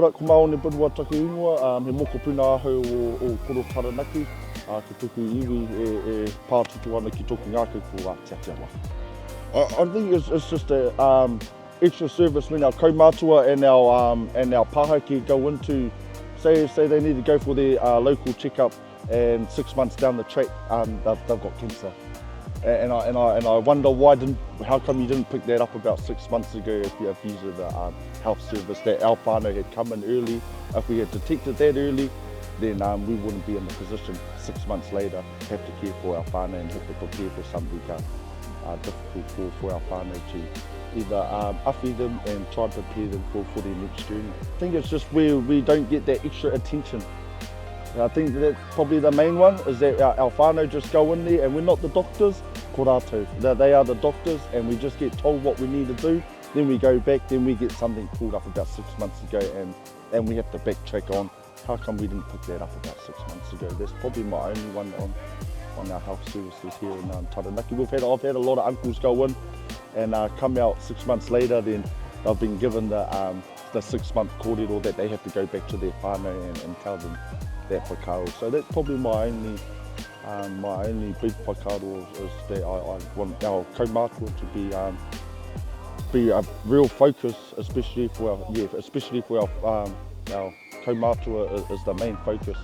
ora, ko Maone Burua Take Ingoa, he moko puna ahau o koro Taranaki, ke tuku iwi e pātutu ana ki toku ngākau ko Te Atiawa. I think it's just a extra service when our kaumatua and our pāhaki go into, say they need to go for their local checkup, and 6 months down the track they've got cancer. And I wonder how come you didn't pick that up about 6 months ago if you used the health service that our whānau had come in early. If we had detected that early, then we wouldn't be in the position 6 months later have to care for our whānau and have to prepare for something difficult for our whānau to either awhi them and try to prepare them for their next journey. I think it's just where we don't get that extra attention. I think that's probably the main one, is that our whānau just go in there and we're not the doctors, ko rātou. They are the doctors and we just get told what we need to do, then we go back, then we get something pulled up about 6 months ago and we have to backtrack on how come we didn't pick that up about 6 months ago. That's probably my only one on our health services here in Taranaki. I've had a lot of uncles go in and come out 6 months later, then they've been given the 6 month kōrero that they have to go back to their whānau and tell them that whakaaro. So that's probably my only big whakaaro is that I want our kaumatua to be a real focus, especially for our kaumatua is the main focus.